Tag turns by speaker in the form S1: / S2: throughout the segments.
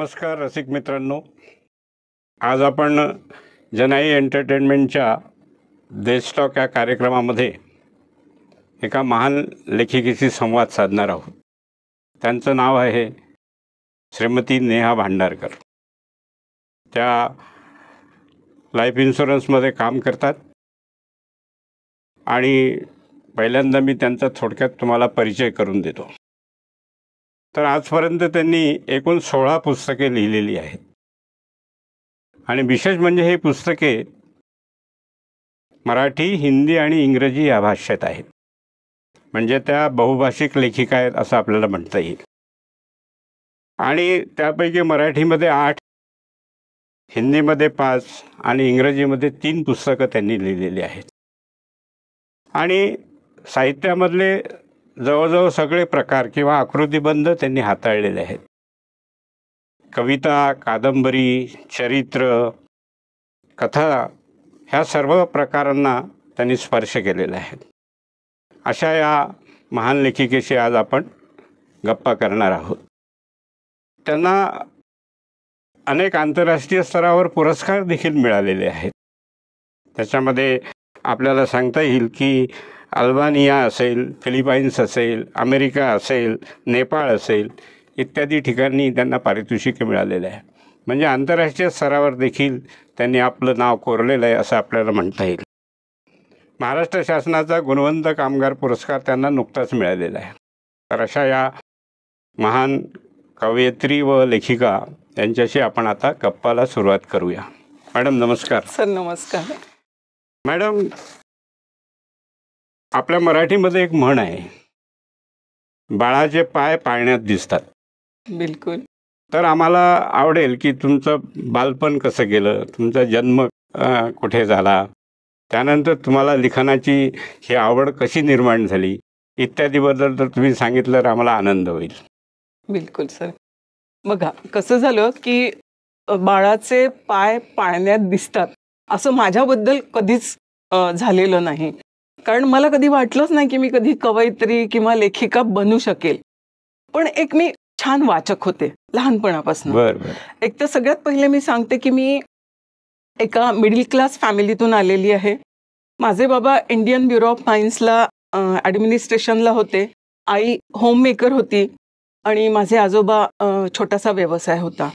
S1: नमस्कार रसिक मित्रांनो, आज आपण जनाई एंटरटेनमेंटच्या देशटॉक या कार्यक्रमामध्ये एका महान लेखिकेशी संवाद साधणार आहोत। त्यांचं नाव आहे श्रीमती नेहा भांडारकर। त्या लाईफ इन्शुरन्समध्ये काम करतात आणि पहिल्यांदा मी त्यांचा थोडक्यात तुम्हाला परिचय करून देतो। तर आजपर्यंत त्यांनी एकूण 16 पुस्तके लिहिलेली आहेत आणि विशेष म्हणजे ही पुस्तके मराठी, हिंदी आणि इंग्रजी या भाषेत आहेत। म्हणजे त्या बहुभाषिक लेखिका आहेत असं आपल्याला म्हणता येईल। आणि त्यापैकी मराठीमध्ये 8, हिंदीमध्ये 5 आणि इंग्रजीमध्ये 3 पुस्तकं त्यांनी लिहिलेली आहेत। आणि साहित्यामधले जवळजवळ सगळे प्रकार किंवा आकृतिबंध त्यांनी हाताळलेले आहेत। कविता, कादंबरी, चरित्र, कथा ह्या सर्व प्रकारांना त्यांनी स्पर्श केलेला आहे। अशा या महान लेखिकेशी आज आपण गप्पा करणार आहोत। त्यांना अनेक आंतरराष्ट्रीय स्तरावर पुरस्कार देखील मिळालेले आहेत। त्याच्यामध्ये आपल्याला सांगता येईल की अल्बानिया असेल, फिलिपाईन्स असेल, अमेरिका असेल, नेपाळ असेल इत्यादी ठिकाणी त्यांना पारितोषिके मिळालेले आहे। म्हणजे आंतरराष्ट्रीय स्तरावर देखील त्यांनी आपलं नाव कोरलेलं आहे असं आपल्याला म्हणता येईल। महाराष्ट्र शासनाचा गुणवंत कामगार पुरस्कार त्यांना नुकताच मिळालेला आहे। तर अशा या महान कवयित्री व लेखिका यांच्याशी आपण आता गप्पाला सुरुवात करूया। मॅडम नमस्कार।
S2: सर नमस्कार।
S1: मॅडम, आपल्या मराठीमध्ये एक म्हण आहे, बाळाचे पाय पाळण्यात दिसतात।
S2: बिलकुल।
S1: तर आम्हाला आवडेल की तुमचं बालपण कसं गेलं, तुमचा जन्म कुठे झाला, त्यानंतर तुम्हाला लिखाणाची ही आवड कशी निर्माण झाली इत्यादीबद्दल जर तुम्ही सांगितलं तर आम्हाला आनंद होईल।
S2: बिलकुल सर। बघा कसं झालं की बाळाचे पाय पाळण्यात दिसतात असं माझ्याबद्दल कधीच झालेलं नाही। कारण मला कधी वाटलंच नाही की मी कधी कवयित्री किंवा लेखिका बनू शकेल। पण एक मी छान वाचक होते लहानपणापासून। एक तर सगळ्यात पहिले मी सांगते की मी एका मिडल क्लास फॅमिलीतून आलेली आहे। माझे बाबा इंडियन ब्युरो ऑफ माइन्सला ॲडमिनिस्ट्रेशनला होते, आई होममेकर होती आणि माझे आजोबा छोटासा व्यवसाय होता।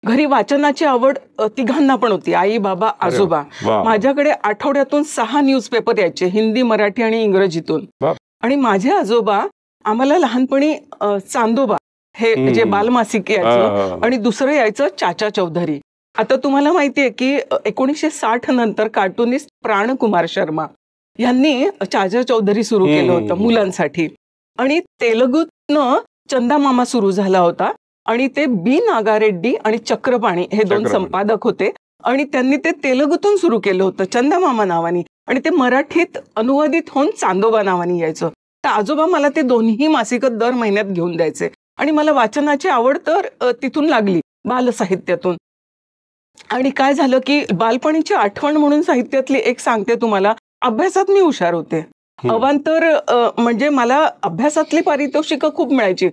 S2: घरी वाचनाची आवड तिघांना पण होती, आई, बाबा, आजोबा। माझ्याकडे आठवड्यातून 6 न्यूजपेपर यायचे, हिंदी, मराठी आणि इंग्रजीतून। आणि माझे आजोबा आम्हाला लहानपणी चांदोबा हे जे बालमासिक यायचं आणि दुसरं यायचं चाचा चौधरी। आता तुम्हाला माहिती आहे की 1960 नंतर कार्टुनिस्ट प्राणकुमार शर्मा यांनी चाचा चौधरी सुरू केलं होतं मुलांसाठी। आणि तेलुगूतनं चंदा मामा सुरू झाला होता आणि ते बी नागारेड्डी आणि चक्रपाणी हे 2 संपादक होते आणि त्यांनी ते तेलुगूतून सुरू केलं होतं चंदा मामा नावानी आणि ते मराठीत अनुवादित होऊन चांदोबा नावानी यायचं। तर आजोबा मला ते दोन्ही मासिकं दर महिन्यात घेऊन द्यायचे आणि मला वाचनाची आवड तर तिथून लागली, बालसाहित्यातून। आणि काय झालं की बालपणीची आठवण म्हणून साहित्यातली एक सांगते तुम्हाला, अभ्यासात मी हुशार होते। अवांतर म्हणजे मला अभ्यासातली पारितोषिकं खूप मिळायची,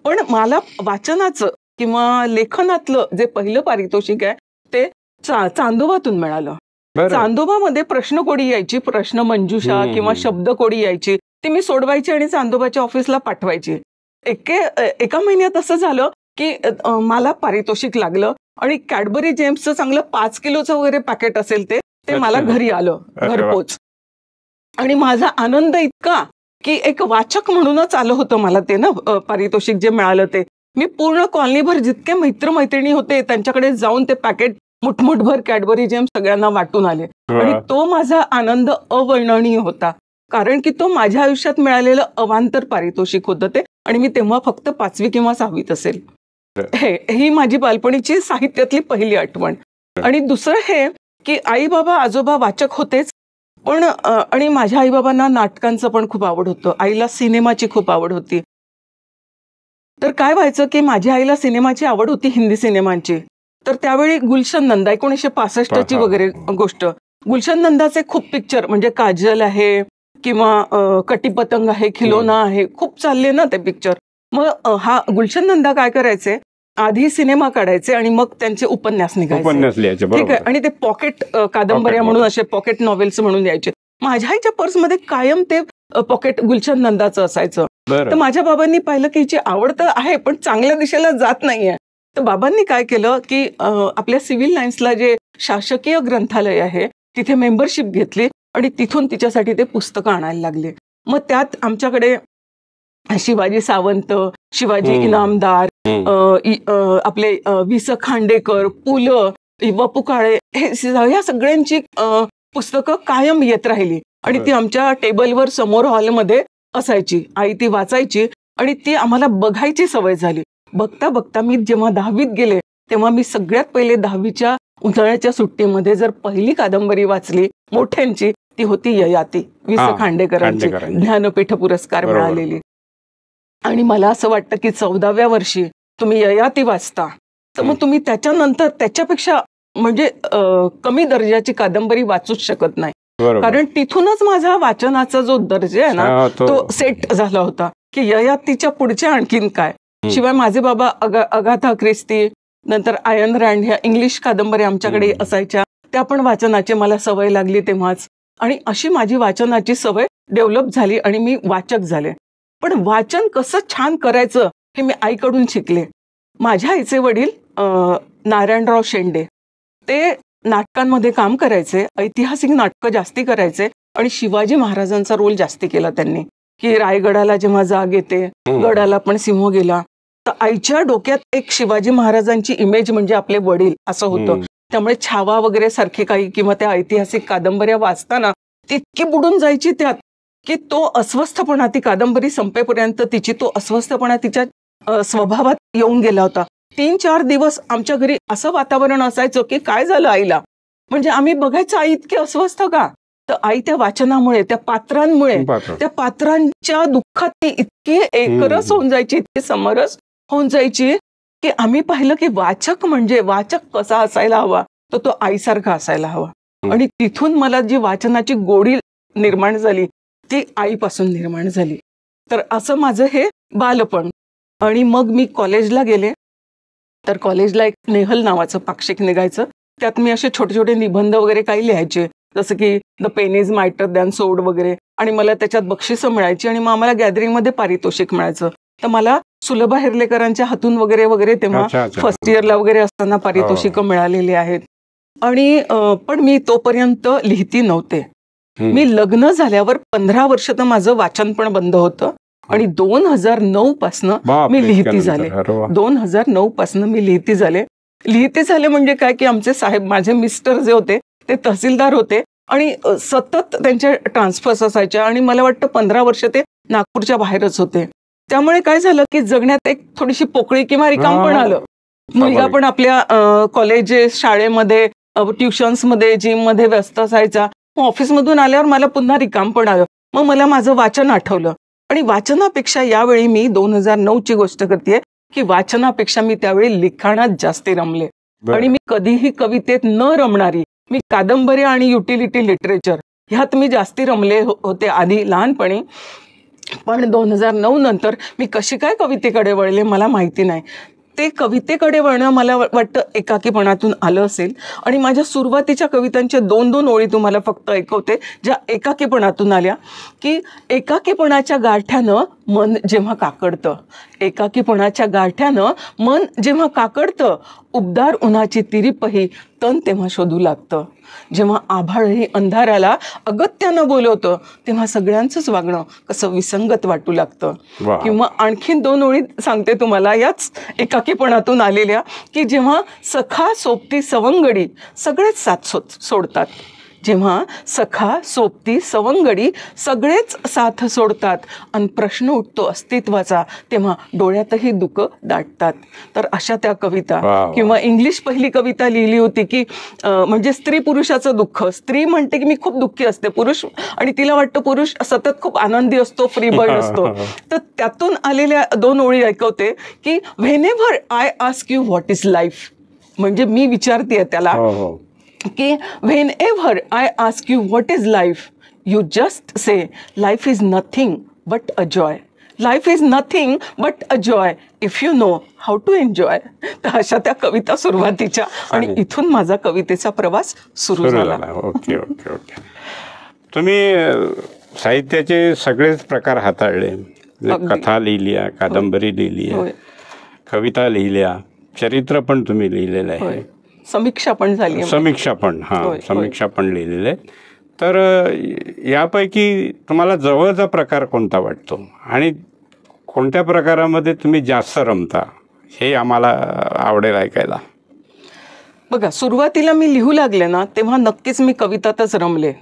S2: पण मला वाचनाचं किंवा लेखनातलं जे पहिलं पारितोषिक आहे ते चांदोबातून मिळालं। चांदोबामध्ये प्रश्नकोडी यायची, प्रश्न मंजुषा किंवा शब्दकोडी यायची, ती मी सोडवायची आणि चांदोबाच्या ऑफिसला पाठवायची। एका महिन्यात असं झालं की मला पारितोषिक लागलं आणि कॅडबरी जेम्सचं चांगलं 5 किलोचं वगैरे पॅकेट असेल ते मला घरी आलं, घरपोच। आणि माझा आनंद इतका की एक वाचक म्हणूनच आलं होतं मला ते ना पारितोषिक जे मिळालं ते। मी पूर्ण कॉलनीभर जितके मित्रमैत्रिणी होते त्यांच्याकडे जाऊन ते पॅकेट मुठमुठभर कॅडबरी जेम्स सगळ्यांना वाटून आले आणि तो माझा आनंद अवर्णनीय होता। कारण की तो माझ्या आयुष्यात मिळालेलं अवांतर पारितोषिक होतं ते, आणि मी तेव्हा फक्त 5वी किंवा 6वीत असेल। ही माझी बालपणीची साहित्यातली पहिली आठवण। आणि दुसरं हे की आई बाबा आजोबा वाचक होतेच, पण आणि माझ्या आईबाबांना नाटकांचं पण खूप आवड होतं, आईला सिनेमाची खूप आवड होती। तर काय व्हायचं की माझ्या आईला सिनेमाची आवड होती, हिंदी सिनेमांची। तर त्यावेळी गुलशन नंदा 1965ची वगैरे गोष्ट, गुलशन नंदाचे खूप पिक्चर म्हणजे काजल आहे किंवा कटी पतंग आहे, खिलोना आहे, खूप चालले ना ते पिक्चर। मग हा गुलशन नंदा काय करायचे आधी सिनेमा काढायचे आणि मग त्यांचे उपन्यास निघायचे.
S1: उपन्यास लिहायचे,
S2: ठीक आहे.
S1: बरोबर.
S2: आणि ते पॉकेट कादंबऱ्या म्हणून असे पॉकेट नॉव्हेल्स म्हणून यायचे. माझ्या आईच्या पर्समध्ये कायम ते पॉकेट गुलशन नंदाचं असायचं.
S1: बरं.
S2: तर माझ्या बाबांनी पाहिलं की हिची आवड तर आहे पण चांगल्या दिशेला जात नाहीये. तर बाबांनी काय केलं की आपल्या सिव्हिल लाईन्सला जे शासकीय ग्रंथालय आहे तिथे मेंबरशिप घेतली आणि तिथून तिच्यासाठी ते पुस्तकं आणायला लागले. मग त्यात आमच्याकडे शिवाजी सावंत, शिवाजी इनामदार, आपले वि. स. खांडेकर, पु. ल., वपू काळे, ह्या सगळ्यांची पुस्तकं कायम येत राहिली आणि ती आमच्या टेबलवर समोर हॉलमध्ये असायची. आई ती वाचायची आणि ती आम्हाला बघायची सवय झाली. बघता बघता मी जेव्हा 10वीत गेले तेव्हा मी सगळ्यात पहिले 10वीच्या उन्हाळ्याच्या सुट्टीमध्ये जर पहिली कादंबरी वाचली मोठ्यांची ती होती ययाती, वि. स. खांडेकरांची, ज्ञानपीठ पुरस्कार मिळालेली. आणि मला असं वाटतं की 14व्या वर्षी तुम्ही ययाती वाचता तर मग तुम्ही त्याच्यानंतर त्याच्यापेक्षा म्हणजे कमी दर्जाची कादंबरी वाचूच शकत नाही. कारण तिथूनच माझा वाचनाचा जो दर्जा आहे ना तो सेट झाला होता की ययातीच्या पुढच्या आणखीन काय. शिवाय माझे बाबा अगाथा ख्रिस्ती, नंतर आयन रँड ह्या इंग्लिश कादंबऱ्या आमच्याकडे असायच्या, त्या पण वाचनाची मला सवय लागली तेव्हाच. आणि अशी माझी वाचनाची सवय डेव्हलप झाली आणि मी वाचक झाले. पण वाचन कसं छान करायचं हे मी आईकडून शिकले. माझ्या आईचे वडील नारायणराव शेंडे, ते नाटकांमध्ये काम करायचे, ऐतिहासिक नाटकं जास्ती करायचे आणि शिवाजी महाराजांचा रोल जास्ती केला त्यांनी. की रायगडाला जेव्हा जाग येते, गडाला पण सिंह गेला, तर आईच्या डोक्यात एक शिवाजी महाराजांची इमेज म्हणजे आपले वडील असं होतं. त्यामुळे छावा वगैरे सारखे काही किंवा त्या ऐतिहासिक कादंबऱ्या वाचताना ती इतकी बुडून जायची त्यात की तो अस्वस्थपणा, ती कादंबरी संपेपर्यंत तिची तो अस्वस्थपणा तिच्या स्वभावात येऊन गेला होता. 3-4 दिवस आमच्या घरी असं वातावरण असायचं की काय झालं आईला, म्हणजे आम्ही बघायचं आई इतकी अस्वस्थ का. तर आई त्या वाचनामुळे, त्या पात्रांमुळे, त्या पात्रांच्या दुःखात ती इतकी एकरस होऊन जायची, इतकी समरस होऊन जायची की आम्ही पाहिलं की वाचक म्हणजे वाचक कसा असायला हवा तर तो आईसारखा असायला हवा. आणि तिथून मला जी वाचनाची गोडी निर्माण झाली ती आईपासून निर्माण झाली. तर असं माझं हे बालपण. आणि मग मी कॉलेजला गेले तर कॉलेजला एक नेहल नावाचं पाक्षिक निघायचं, त्यात मी असे छोटे छोटे निबंध वगैरे काही लिहायचे, जसं की the pen is mightier than sword वगैरे, आणि मला त्याच्यात बक्षिसं मिळायची आणि मग आम्हाला गॅदरिंगमध्ये पारितोषिक मिळायचं. तर मला सुलभा हेर्लेकरांच्या हातून वगैरे वगैरे तेव्हा फर्स्ट इयरला वगैरे असताना पारितोषिकं मिळालेली आहेत. आणि पण मी तोपर्यंत लिहिती नव्हते. मी लग्न झाल्यावर 15 वर्ष तर माझं वाचन पण बंद होतं आणि 2009 पासनं मी लिहिती झाले. 2009 पासनं मी लिहिती झाले. लिहिते झाले म्हणजे काय की आमचे साहेब, माझे मिस्टर जे होते ते तहसीलदार होते आणि सतत त्यांच्या ट्रान्सफर्स असायच्या आणि मला वाटतं 15 वर्ष ते नागपूरच्या बाहेरच होते. त्यामुळे काय झालं की जगण्यात एक थोडीशी पोकळी किंवा रिकाम पण आलं. मुलगा पण आपल्या कॉलेजेस, शाळेमध्ये, ट्युशन्समध्ये, जिममध्ये व्यस्त असायचा. ऑफिसमधून आल्यावर मला पुन्हा रिकाम पण आलं. मग मला माझं वाचन आठवलं आणि वाचनापेक्षा यावेळी मी 2009ची गोष्ट करते की वाचनापेक्षा मी त्यावेळी लिखाणात जास्ती रमले. आणि मी कधीही कवितेत न रमणारी मी कादंबऱ्या आणि युटिलिटी लिटरेचर ह्यात मी जास्ती रमले होते आधी लहानपणी. पण 2009 नंतर मी कशी काय कवितेकडे वळले मला माहिती नाही. ते कवितेकडे वळणं मला वाटतं एकाकीपणातून आलं असेल. आणि माझ्या सुरुवातीच्या कवितांच्या 2-2 ओळी तुम्हाला फक्त ऐकवते ज्या एकाकीपणातून आल्या. की एकाकीपणाच्या गारठ्यानं मन जेव्हा काकडतं, एकाकीपणाच्या गारठ्यानं मन जेव्हा काकडतं, उबदार उन्हाची तिरीपही तन तेव्हा शोधू लागतं. जेव्हा आभाळही अंधाराला अगत्यानं बोलवतं तेव्हा सगळ्यांचंच वागणं कसं विसंगत वाटू लागतं. किंवा आणखीन 2 ओळी सांगते तुम्हाला याच एकाकीपणातून आलेल्या की जेव्हा सखा सोबती सवंगडी सगळेच साथ सोडतात, जेव्हा सखा सोबती सवंगडी सगळेच साथ सोडतात आणि प्रश्न उठतो अस्तित्वाचा तेव्हा डोळ्यातही दुःख दाटतात. तर अशा त्या कविता. किंवा इंग्लिश पहिली कविता लिहिली होती की म्हणजे स्त्री पुरुषाचं दुःख. स्त्री म्हणते की मी खूप दुःखी असते, पुरुष आणि तिला वाटतं पुरुष सतत खूप आनंदी असतो, फ्री बर्ड असतो. तर त्यातून आलेल्या 2 ओळी ऐकवते की whenever I ask you what is life, म्हणजे मी विचारते त्याला की whenever I ask you what is life, you just say life is nothing but a joy. Life is nothing but a joy if you know how to enjoy. तर अशा त्या कविता सुरुवातीच्या आणि इथून माझा कवितेचा प्रवास सुरू झाला.
S1: Okay okay okay. तुम्ही साहित्याचे सगळेच प्रकार हाताळले. कथा लिहिल्या, कादंबरी लिहिली आहे, कविता लिहिल्या, चरित्र पण तुम्ही लिहिलेलं आहे,
S2: समीक्षा पण झाली,
S1: समीक्षा पण, हां समीक्षा पण लिहिलेले आहेत. तर यापैकी तुम्हाला जवळचा प्रकार कोणता वाटतो आणि कोणत्या प्रकारामध्ये तुम्ही जास्त रमता हे आम्हाला आवडेल ऐकायला.
S2: बघा, सुरुवातीला मी लिहू लागले ना तेव्हा नक्कीच मी कवितातच रमले.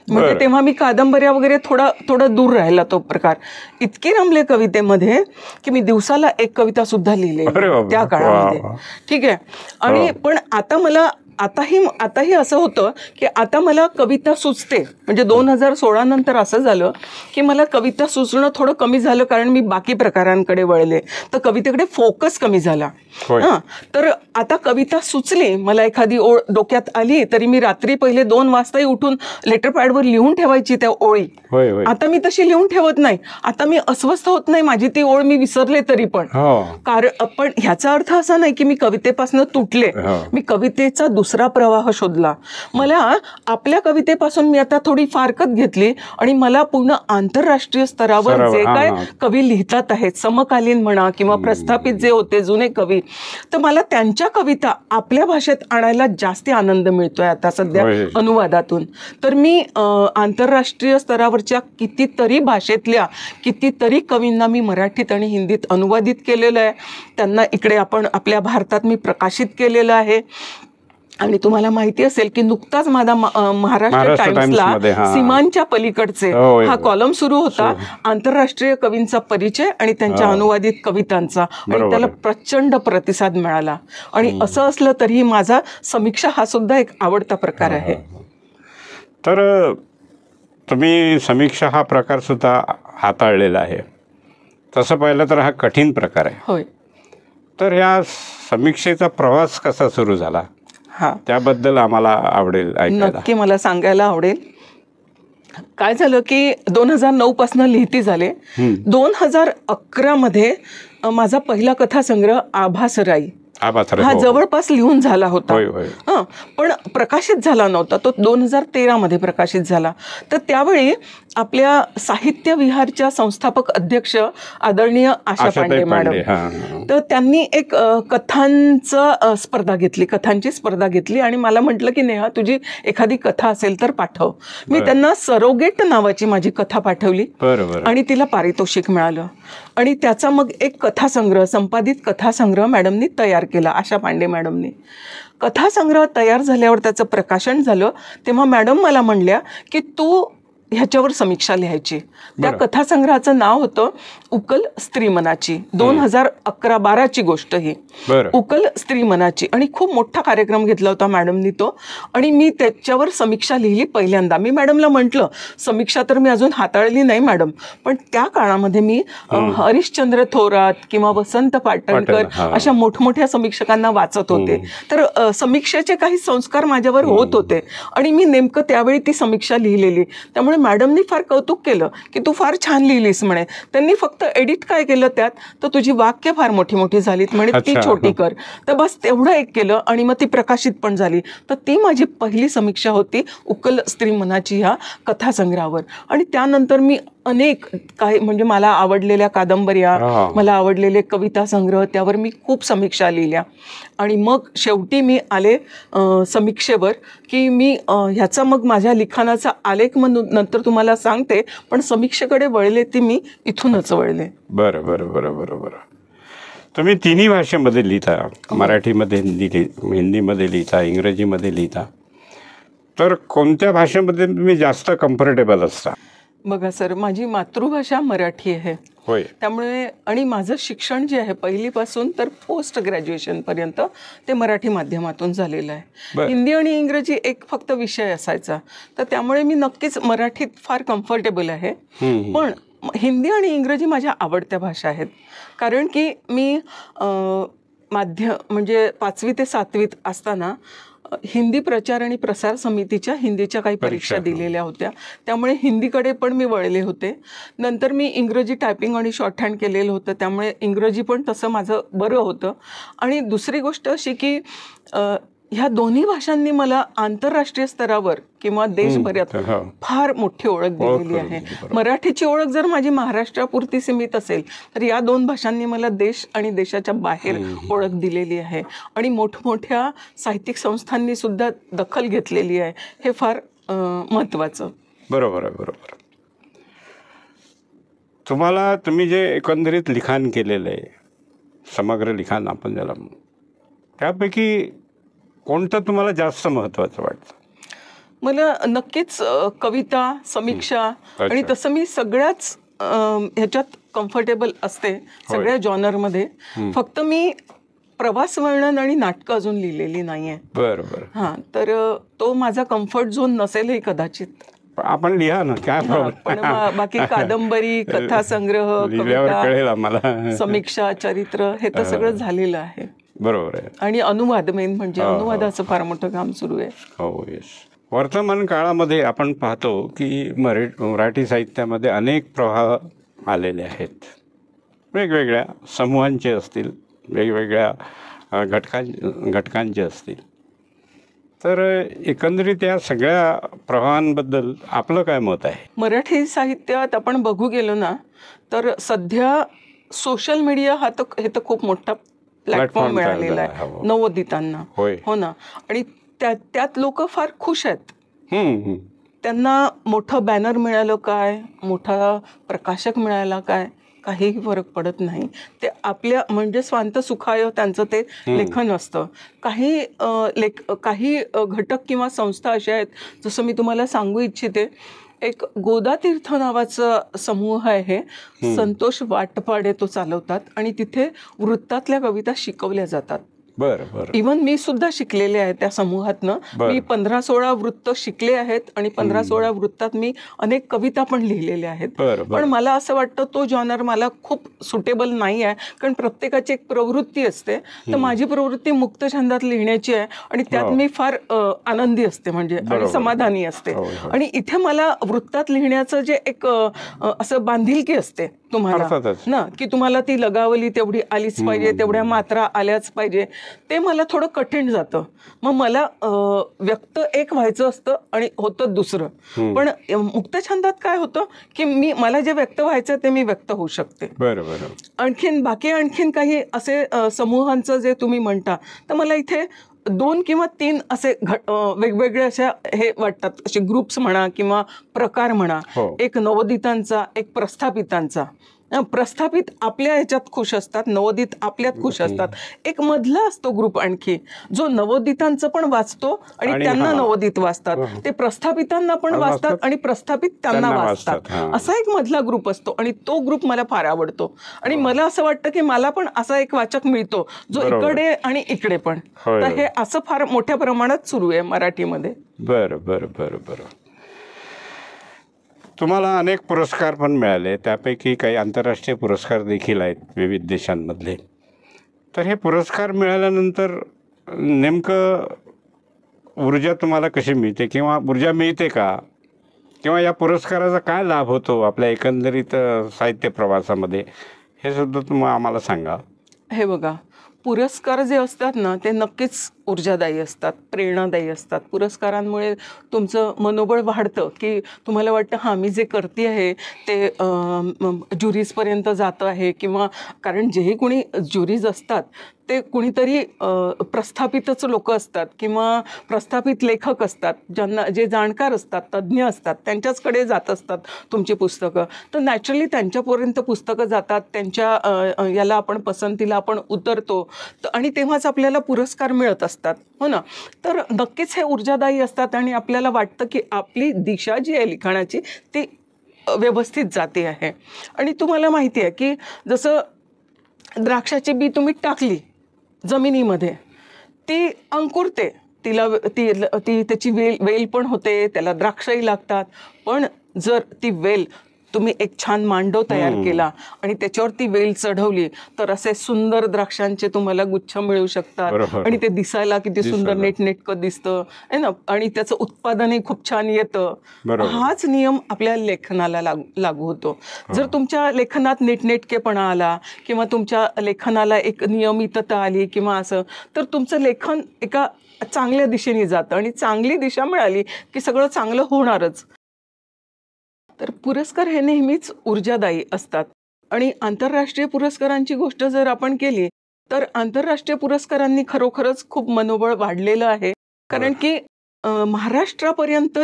S2: म्हणजे तेव्हा मी कादंबऱ्या वगैरे थोडा दूर राहिला तो प्रकार. इतके रमले कवितेमध्ये की मी दिवसाला एक कविता सुद्धा लिहिली त्या काळामध्ये. ठीक आहे. आणि पण आता मला आताही असं होतं की आता मला कविता सुचते. म्हणजे 2016 नंतर असं झालं की मला कविता सुचणं थोडं कमी झालं कारण मी बाकी प्रकारांकडे वळले, तर कवितेकडे फोकस कमी झाला. हां, तर आता कविता सुचली, मला एखादी ओळ डोक्यात आली तरी मी रात्री पहिले 2 वाजताही उठून लेटर पॅडवर लिहून ठेवायची त्या ओळी. आता मी तशी लिहून ठेवत नाही. आता मी अस्वस्थ होत नाही माझी ती ओळ मी विसरले तरी पण. कारण पण ह्याचा अर्थ असा नाही की मी कवितेपासून तुटले. मी कवितेचा दुसरा प्रवाह शोधला. मला आपल्या कवितेपासून मी आता थोडी फारकत घेतली आणि मला पूर्ण आंतरराष्ट्रीय स्तरावर जे काय कवी लिहितात आहेत, समकालीन म्हणा किंवा प्रस्थापित जे होते जुने कवी, तर मला त्यांच्या कविता आपल्या भाषेत आणायला जास्ती आनंद मिळतोय आता सध्या अनुवादातून. तर मी आंतरराष्ट्रीय स्तरावरच्या कितीतरी भाषेतल्या कितीतरी कवींना मी मराठीत आणि हिंदीत अनुवादित केलेलं आहे. त्यांना इकडे आपल्या भारतात मी प्रकाशित केलेलं आहे. आणि तुम्हाला माहिती असेल की नुकताच माझा महाराष्ट्र टाइम्सला सीमांच्या पलीकडचे हा कॉलम सुरू होता, आंतरराष्ट्रीय कवींचा परिचय आणि त्यांच्या अनुवादित कवितांचा, आणि त्याला प्रचंड प्रतिसाद मिळाला. आणि असं असलं तरीही माझा समीक्षा हा सुद्धा एक आवडता प्रकार आहे.
S1: तर तुम्ही समीक्षा हा प्रकार सुद्धा हाताळलेला आहे. तसं पाहिलं तर हा कठीण प्रकार आहे.
S2: होय.
S1: तर ह्या समीक्षेचा प्रवास कसा सुरू झाला त्याबद्दल आम्हाला आवडेल ऐकायला.
S2: नक्की मला सांगायला आवडेल. काय झालं की 2009 पासून लिहिती झाले. 2011 मध्ये माझा पहिला कथासंग्रह आभासराई हा जवळपास लिहून झाला होता. पण प्रकाशित झाला नव्हता. तो 2013 मध्ये प्रकाशित झाला. तर त्यावेळी आपल्या साहित्य विहारच्या संस्थापक अध्यक्ष आदरणीय आशा पांडे मॅडम, तर त्यांनी एक कथांचं कथांची स्पर्धा घेतली आणि मला म्हटलं की नेहा तुझी एखादी कथा असेल तर पाठव. मी त्यांना सरोगेट नावाची माझी कथा पाठवली आणि तिला पारितोषिक मिळालं. आणि त्याचा मग एक कथासंग्रह, संपादित कथासंग्रह मॅडमनी तयार केला, आशा पांडे मॅडमनी. कथासंग्रह तयार झाल्यावर त्याचं प्रकाशन झालं तेव्हा मॅडम मला म्हणल्या की तू ह्याच्यावर समीक्षा लिहायची. त्या कथासंग्रहाचं नाव होतं उकल स्त्री मनाची. 2011-12ची गोष्ट ही. उकल स्त्री मनाची. आणि खूप मोठा कार्यक्रम घेतला होता मॅडमनी तो. आणि मी त्याच्यावर समीक्षा लिहिली पहिल्यांदा. मी मॅडमला म्हटलं समीक्षा तर मी अजून हाताळली नाही मॅडम, पण त्या काळामध्ये मी हरिश्चंद्र थोरात किंवा वसंत पाटणकर अशा मोठमोठ्या समीक्षकांना वाचत होते. तर समीक्षेचे काही संस्कार माझ्यावर होत होते आणि मी नेमकं त्यावेळी ती समीक्षा लिहिलेली. त्यामुळे मॅडमनी फार कौतुक केलं की तू फार छान लिहिलीस म्हणे. त्यांनी फक्त एडिट काय केलं त्यात, तर तुझी वाक्य फार मोठी मोठी झालीत म्हणे, ती छोटी कर. तर बस तेवढं एक केलं आणि मग ती प्रकाशित पण झाली. तर ती माझी पहिली समीक्षा होती उकल स्त्री मनाची ह्या कथासंग्रहावर. आणि त्यानंतर मी अनेक काही म्हणजे मला आवडलेल्या कादंबऱ्या, मला आवडलेले कविता संग्रह, त्यावर मी खूप समीक्षा लिहिल्या. आणि मग शेवटी मी आले समीक्षेवर की मी ह्याचा मग माझ्या लिखाणाचा आलेख म्हणून नंतर तुम्हाला सांगते, पण समीक्षेकडे वळले ती मी इथूनच वळले.
S1: बरं बरं बरं बरं बरं. तुम्ही तिन्ही भाषेमध्ये लिहिता, मराठीमध्ये हिंदीमध्ये लिहिता, इंग्रजीमध्ये लिहिता. तर कोणत्या भाषेमध्ये तुम्ही जास्त कम्फर्टेबल असता?
S2: बघा सर, माझी मातृभाषा मराठी आहे. त्यामुळे आणि माझं शिक्षण जे आहे पहिलीपासून तर पोस्ट ग्रॅज्युएशनपर्यंत ते मराठी माध्यमातून झालेलं आहे. हिंदी आणि इंग्रजी एक फक्त विषय असायचा. तर त्यामुळे मी नक्कीच मराठीत फार कम्फर्टेबल आहे. पण हिंदी आणि इंग्रजी माझ्या आवडत्या भाषा आहेत. कारण की मी म्हणजे 5वी ते 7वीत असताना हिंदी प्रचार आणि प्रसार समितीच्या हिंदीच्या काही परीक्षा दिलेल्या होत्या, त्यामुळे हिंदीकडे पण मी वळले होते. नंतर मी इंग्रजी टायपिंग आणि शॉर्ट हँड केलेलं होतं, त्यामुळे इंग्रजी पण तसं माझं बरं होतं. आणि दुसरी गोष्ट अशी की ह्या दोन्ही भाषांनी मला आंतरराष्ट्रीय स्तरावर किंवा देशभरात फार मोठी ओळख दिलेली आहे. मराठीची ओळख जर माझी महाराष्ट्रापुरती सीमित असेल, तर या 2 भाषांनी मला देश आणि देशाच्या बाहेर ओळख दिलेली आहे. आणि मोठमोठ्या साहित्यिक संस्थांनी सुद्धा दखल घेतलेली आहे. हे फार महत्त्वाचं.
S1: बरोबर आहे, बरोबर. तुम्ही जे एकंदरीत लिखाण केलेलं आहे, समग्र लिखाण आपण ज्याला म्हणू, त्यापैकी कोणतं तुम्हाला जास्त महत्त्वाचं वाटतं?
S2: मला नक्कीच कविता, समीक्षा, आणि तसं मी सगळ्याच ह्याच्यात कम्फर्टेबल असते, सगळ्या जॉनरमध्ये. फक्त मी प्रवास वर्णन आणि नाटकं अजून लिहिलेली नाही आहे.
S1: बरोबर.
S2: हां, तर तो माझा कम्फर्ट झोन नसेलही कदाचित.
S1: आपण लिहा ना, काय
S2: पण बाकी कादंबरी, कथासंग्रह, कविता, समीक्षा, चरित्र हे तर सगळं झालेलं आहे.
S1: बरोबर आहे.
S2: आणि अनुवाद, मेन म्हणजे अनुवादाचं फार मोठं काम सुरू आहे.
S1: हो, येस. वर्तमान काळामध्ये आपण पाहतो की मराठी साहित्यामध्ये अनेक प्रवाह आलेले आहेत. वेगवेगळ्या समूहांचे असतील, वेगवेगळ्या घटकांचे असतील. तर एकंदरीत या सगळ्या प्रवाहांबद्दल आपलं काय मत आहे?
S2: मराठी साहित्यात आपण बघू गेलो ना, तर सध्या सोशल मीडिया हे तर खूप मोठा प्लॅटफॉर्म मिळालेला आहे नवोदितांना. हो ना. आणि त्यात लोक फार खुश आहेत. त्यांना मोठं बॅनर मिळालं काय, मोठा प्रकाशक मिळाला काय, काहीही फरक पडत नाही. ते आपल्या म्हणजे स्वांत सुखाय त्यांचं ते लेखन असतं. काही घटक किंवा संस्था अशा आहेत, जसं मी तुम्हाला सांगू इच्छिते, एक गोदातीर्थ नावाचा समूह आहे, संतोष वाटपाडे तो चालवतात, आणि तिथे वृत्तातल्या कविता शिकवल्या जातात.
S1: बरं.
S2: इव्हन मी सुद्धा शिकलेले आहे त्या समूहातनं. मी 15-16 वृत्त शिकले आहेत, आणि 15-16 वृत्तात मी अनेक कविता पण लिहिलेल्या आहेत. पण मला असं वाटतं तो जॉनर मला खूप सुटेबल नाही आहे, कारण प्रत्येकाची एक प्रवृत्ती असते. तर माझी प्रवृत्ती मुक्त छंदात लिहिण्याची आहे, आणि त्यात मी फार आनंदी असते, म्हणजे आणि समाधानी असते. आणि इथे मला वृत्तात लिहिण्याचं जे एक असं बांधिलकी असते तुम्हाला ना, की तुम्हाला ती लगावली तेवढी आलीच पाहिजे, तेवढ्या मात्रा आल्याच पाहिजे, ते मला थोडं कठीण जातं. मग मला व्यक्त एक व्हायचं असतं आणि होतं दुसरं. पण मुक्तछंदात काय होतं की मला जे व्यक्त व्हायचं ते मी व्यक्त होऊ शकते. आणखीन काही असे समूहांचं जे तुम्ही म्हणता, तर मला इथे 2 किंवा 3 असे वेगवेगळे अशा हे वाटतात, असे ग्रुप्स म्हणा किंवा प्रकार म्हणा. एक नवोदितांचा, एक प्रस्थापितांचा. प्रस्थापित आपल्या ह्याच्यात खुश असतात, नवोदित आपल्यात खुश असतात. एक मधला असतो ग्रुप आणखी, जो नवोदितांचं पण वाचतो आणि त्यांना नवोदित वाचतात, ते प्रस्थापितांना पण वाचतात आणि प्रस्थापित त्यांना वाचतात. असा एक मधला ग्रुप असतो, आणि तो ग्रुप मला फार आवडतो. आणि मला असं वाटतं की मला पण असा एक वाचक मिळतो जो इकडे आणि इकडे पण. तर हे असं फार मोठ्या प्रमाणात सुरू आहे मराठीमध्ये.
S1: बरं. तुम्हाला अनेक पुरस्कार पण मिळाले, त्यापैकी काही आंतरराष्ट्रीय पुरस्कार देखील आहेत विविध देशांमधले. तर हे पुरस्कार मिळाल्यानंतर नेमकं ऊर्जा तुम्हाला कशी मिळते, किंवा ऊर्जा मिळते का, किंवा या पुरस्काराचा काय लाभ होतो आपल्या एकंदरीत साहित्य प्रवासामध्ये, हे सुद्धा तुम्ही आम्हाला सांगा.
S2: हे बघा, पुरस्कार जे असतात ना, ते नक्कीच ऊर्जादायी असतात, प्रेरणादायी असतात. पुरस्कारांमुळे तुमचं मनोबळ वाढतं, की तुम्हाला वाटतं हां, मी जे करते आहे ते ज्युरीजपर्यंत जातं आहे, किंवा कारण जेही कोणी ज्युरीज असतात ते कुणीतरी प्रस्थापितच लोक असतात, किंवा प्रस्थापित लेखक असतात, ज्यांना जे जाणकार असतात, तज्ज्ञ असतात, त्यांच्याचकडे जात असतात तुमची पुस्तकं. तर नॅचरली त्यांच्यापर्यंत पुस्तकं जातात, त्यांच्या याला आपण पसंतीला आपण उतरतो, आणि तेव्हाच आपल्याला पुरस्कार मिळत असतात. हो ना. तर नक्कीच हे ऊर्जादायी असतात, आणि आपल्याला वाटतं की आपली दिशा जी आहे लिखाणाची ती व्यवस्थित जाते आहे. आणि तुम्हाला माहिती आहे की जसं द्राक्षाची बी तुम्ही टाकली जमिनीमध्ये, ती अंकुरते, ती त्याची वेल पण होते, त्याला द्राक्षही लागतात. पण जर ती वेल तुम्ही एक छान मांडव तयार केला आणि त्याच्यावरती वेल चढवली तर असे सुंदर द्राक्षांचे तुम्हाला गुच्छ मिळू शकतात.
S1: बरोबर.
S2: आणि ते दिसायला किती सुंदर नेटनेटकं दिसतं है ना, आणि त्याचं उत्पादनही खूप छान येतं.
S1: बरोबर.
S2: हाच नियम आपल्या लेखनाला लागू होतो. जर तुमच्या लेखनात नीटनेटकेपणा आला किंवा तुमच्या लेखनाला एक नियमितता आली किंवा असं, तर तुमचं लेखन एका चांगल्या दिशेने जातं आणि चांगली दिशा मिळाली की सगळं चांगलं होणारच. तर पुरस्कार हे नेहमीच ऊर्जादायी असतात. आणि आंतरराष्ट्रीय पुरस्कारांची गोष्ट जर आपण केली तर आंतरराष्ट्रीय पुरस्कारांनी खरोखरच खूप मनोबळ वाढलेलं आहे. कारण की महाराष्ट्रापर्यंत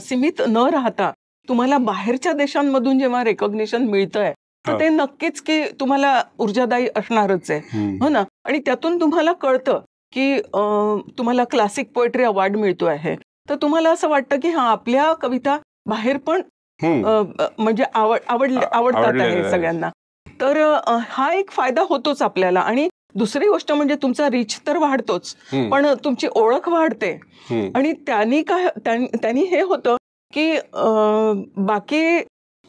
S2: सीमित न राहता तुम्हाला बाहेरच्या देशांमधून जेव्हा रेकॉग्निशन मिळतंय तर ते नक्कीच की तुम्हाला ऊर्जादायी असणारच आहे, हो ना. आणि त्यातून तुम्हाला कळतं की तुम्हाला क्लासिक पोएट्री अवॉर्ड मिळतो आहे तर तुम्हाला असं वाटतं की हा आपल्या कविता बाहेर पण म्हणजे आवडतात आहे सगळ्यांना. तर हा एक फायदा होतोच आपल्याला. आणि दुसरी गोष्ट म्हणजे तुमचा रीच तर वाढतोच पण तुमची ओळख वाढते. आणि त्यांनी हे होतं की बाकी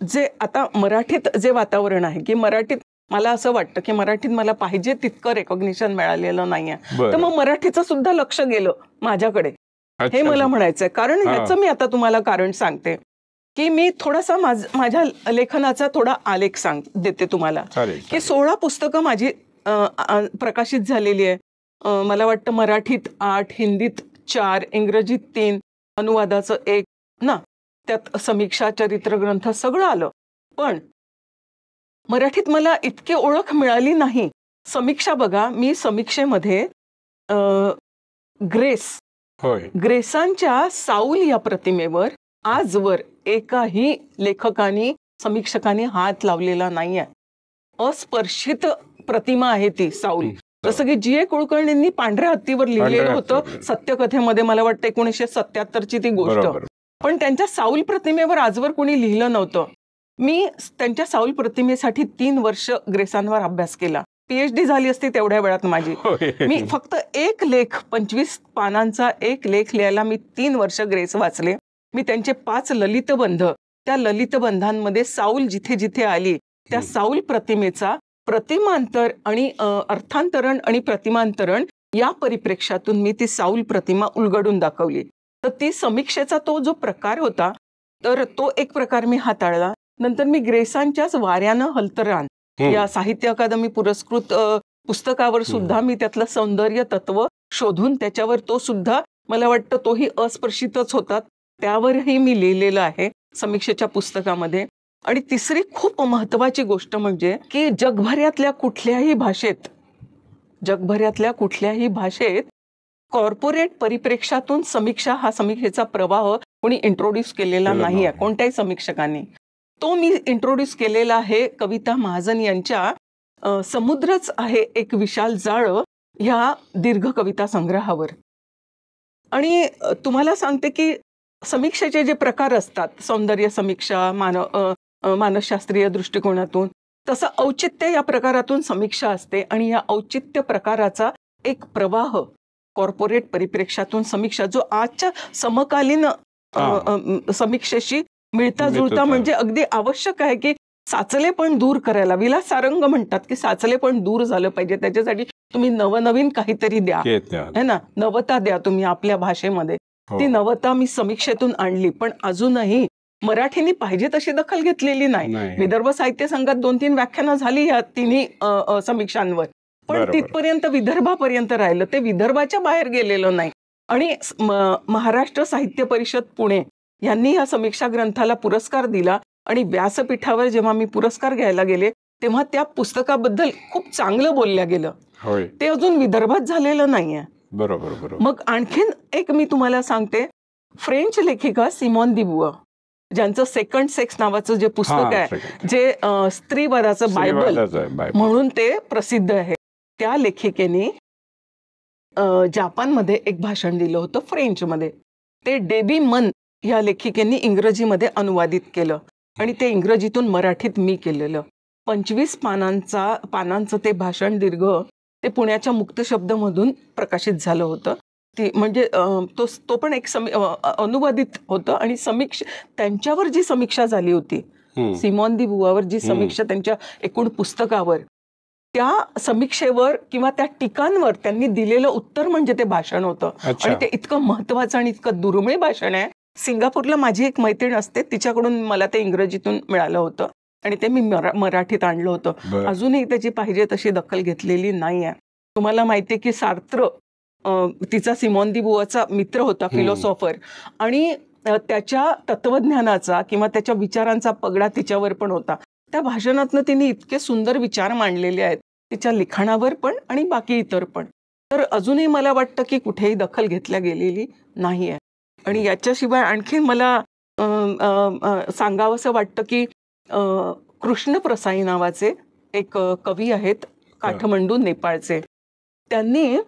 S2: जे आता मराठीत जे वातावरण आहे की मराठीत मला असं वाटतं की मराठीत मला पाहिजे तितकं रेकॉग्निशन मिळालेलं नाहीये, तर मग मराठीचं सुद्धा लक्ष गेलं माझ्याकडे, हे मला म्हणायचंय. कारण ह्याचं मी आता तुम्हाला कारण सांगते की मी थोडासा माझ्या लेखनाचा थोडा आलेख देते तुम्हाला. की 16 पुस्तकं माझी प्रकाशित झालेली आहे. मला वाटतं मराठीत 8, हिंदीत 4, इंग्रजीत 3, अनुवादाचं 1 ना, त्यात समीक्षा, चरित्र ग्रंथ सगळं आलं. पण मराठीत मला इतकी ओळख मिळाली नाही. समीक्षा बघा, मी समीक्षेमध्ये ग्रेसांच्या साऊल या प्रतिमेवर आजवर एकाही लेखकाने समीक्षकाने हात लावलेला नाहीये. अस्पर्शित प्रतिमा आहे ती साऊल. जसं की जी.ए. कुलकर्णींनी पांढऱ्या हत्तीवर लिहिलेलं होतं सत्यकथेमध्ये, मला वाटतं 1977ची ती गोष्ट. पण त्यांच्या साऊल प्रतिमेवर आजवर कोणी लिहिलं नव्हतं. मी त्यांच्या साऊल प्रतिमेसाठी 3 वर्ष ग्रेसांवर अभ्यास केला. PhD झाली असती तेवढ्या वेळात माझी. मी फक्त एक लेख 25 पानांचा एक लेख लिहायला मी 3 वर्ष ग्रेस वाचले. मी त्यांचे 5 ललितबंध, त्या ललितबंधांमध्ये साऊल जिथे जिथे आली त्या साऊल प्रतिमेचा प्रतिमांतर आणि अर्थांतरण आणि प्रतिमांतरण या परिप्रेक्ष्यातून मी ती साऊल प्रतिमा उलगडून दाखवली. तर ती समीक्षेचा तो जो प्रकार होता तर तो एक प्रकार मी हाताळला. नंतर मी ग्रेसांच्याच वाऱ्यानं हलतरान या साहित्य अकादमी पुरस्कृत पुस्तकावर सुद्धा मी त्यातलं सौंदर्य तत्व शोधून त्याच्यावर तो सुद्धा मला वाटतं तोही अस्पर्शितच होता, त्यावरही मी लिहिलेलं आहे समीक्षेच्या पुस्तकामध्ये. आणि तिसरी खूप महत्वाची गोष्ट म्हणजे की जगभरातल्या कुठल्याही भाषेत कॉर्पोरेट परिप्रेक्ष्यातून समीक्षा हा समीक्षेचा प्रवाह कोणी इंट्रोड्यूस केलेला नाही आहे कोणत्याही समीक्षकांनी. तो मी इंट्रोड्यूस केलेला आहे कविता महाजन यांच्या समुद्रच आहे एक विशाल जाळं ह्या दीर्घ कविता संग्रहावर. आणि तुम्हाला सांगते की समीक्षेचे जे प्रकार असतात, सौंदर्य समीक्षा, मानसशास्त्रीय दृष्टिकोनातून, तसं औचित्य या प्रकारातून समीक्षा असते. आणि या औचित्य प्रकाराचा एक प्रवाह कॉर्पोरेट परिप्रेक्ष्यातून समीक्षा जो आजच्या समकालीन समीक्षेशी मिळता जुळता म्हणजे अगदी आवश्यक आहे की साचले पण दूर करायला, विलास सारंग म्हणतात की साचले पण दूर झालं पाहिजे, त्याच्यासाठी तुम्ही नवनवीन काहीतरी द्या, है ना, नवता द्या तुम्ही आपल्या भाषेमध्ये. ती नवता मी समीक्षेतून आणली. पण अजूनही मराठीने पाहिजे तशी दखल घेतलेली नाही. विदर्भ साहित्य संघात 2-3 व्याख्यानं झाली या तिन्ही समीक्षांवर, पण तिथपर्यंत विदर्भापर्यंत राहिलं, ते विदर्भाच्या बाहेर गेलेलं नाही. आणि महाराष्ट्र साहित्य परिषद पुणे यांनी या समीक्षा ग्रंथाला पुरस्कार दिला. आणि व्यासपीठावर जेव्हा मी पुरस्कार घ्यायला गेले तेव्हा त्या पुस्तकाबद्दल खूप चांगलं बोलल्या गेलं. ते अजून विदर्भात झालेलं नाहीये.
S1: बरोबर.
S2: मग आणखीन एक मी तुम्हाला सांगते, फ्रेंच लेखिका सिमोन दिबुआ ज्यांचं सेकंड सेक्स नावाचं जे पुस्तक आहे, जे स्त्रीवादाचं बायबल म्हणून ते प्रसिद्ध आहे, त्या लेखिकेने जापानमध्ये एक भाषण दिलं होतं फ्रेंचमध्ये. ते डेबी मन या लेखिकेने इंग्रजीमध्ये अनुवादित केलं आणि ते इंग्रजीतून मराठीत मी केलेलं. 25 पानांचं ते भाषण दीर्घ ते पुण्याच्या मुक्त शब्दमधून प्रकाशित झालं होतं. ती म्हणजे तो पण एक अनुवादित होतं. आणि त्यांच्यावर जी समीक्षा झाली होती सिमॉन दी बुवावर जी समीक्षा त्यांच्या एकूण पुस्तकावर, त्या समीक्षेवर किंवा त्या टीकांवर त्यांनी दिलेलं उत्तर म्हणजे ते भाषण होतं. आणि ते इतकं महत्वाचं आणि इतकं दुर्मिळ भाषण आहे. सिंगापूरला माझी एक मैत्रीण असते, तिच्याकडून मला ते इंग्रजीतून मिळालं होतं आणि ते मी मराठीत आणलं होतं. अजूनही त्याची पाहिजे तशी दखल घेतलेली नाही आहे. तुम्हाला माहितीये की सार्त्र तिचा सिमॉन दी बुवाचा मित्र होता, फिलॉसॉफर, आणि त्याच्या तत्वज्ञानाचा किंवा त्याच्या विचारांचा पगडा तिच्यावर पण होता. त्या भाषणातनं तिने इतके सुंदर विचार मांडलेले आहेत, तिच्या लिखाणावर पण आणि बाकी इतर पण. तर अजूनही मला वाटतं की कुठेही दखल घेतल्या गेलेली नाही आहे. आणि याच्याशिवाय आणखी मला सांगावंसं वाटतं की कृष्ण प्रसाई नावाचे एक कवी आहेत, काठमंडू, नेपाळचे. त्यांनी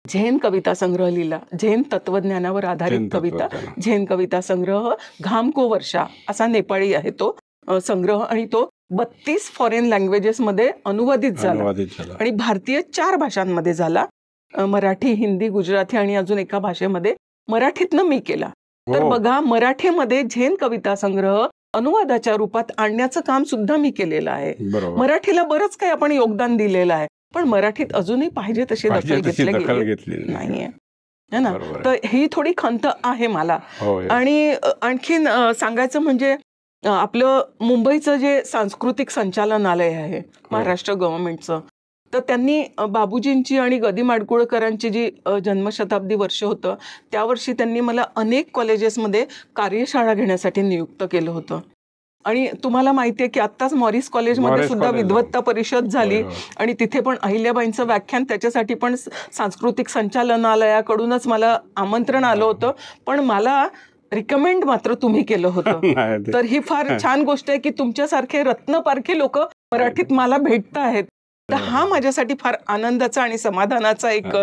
S2: झेन कविता संग्रह लिहिला, झेन तत्वज्ञानावर आधारित कविता, झेन कविता संग्रह, घाम को वर्षा असा नेपाळी आहे तो संग्रह. आणि तो 32 फॉरेन लँग्वेजेस मध्ये अनुवादित झाला आणि भारतीय 4 भाषांमध्ये झाला, मराठी, हिंदी, गुजराती आणि अजून एका भाषेमध्ये. मराठीतनं मी केला. तर बघा, मराठीमध्ये झेन कविता संग्रह अनुवादाच्या रूपात आणण्याचं काम सुद्धा मी केलेलं आहे. मराठीला बरंच काही आपण योगदान दिलेलं आहे, पण मराठीत अजूनही पाहिजे तशी दखल घेतली नाहीये, है ना. तर ही थोडी खंत आहे मला. आणि आणखीन सांगायचं म्हणजे आपलं मुंबईचं जे सांस्कृतिक संचालनालय आहे महाराष्ट्र गव्हर्नमेंटचं, तर त्यांनी बाबूजींची आणि गदी माडगुळकरांची जी जन्मशताब्दी वर्ष होतं, त्या वर्षी त्यांनी मला अनेक कॉलेजेसमध्ये कार्यशाळा घेण्यासाठी नियुक्त केलं होतं. आणि तुम्हाला माहिती आहे की आत्ताच मॉरिस कॉलेजमध्ये सुद्धा विद्वत्ता परिषद झाली आणि तिथे पण अहिल्याबाईंचं व्याख्यान, त्याच्यासाठी पण सांस्कृतिक संचालनालयाकडूनच मला आमंत्रण आलं होतं, पण मला रिकमेंड मात्र तुम्ही केलं होतं. तर ही फार छान गोष्ट आहे की तुमच्यासारखे रत्नपारखे लोक मराठीत मला भेटत आहेत. तर हा माझ्यासाठी फार आनंदाचा आणि समाधानाचा एक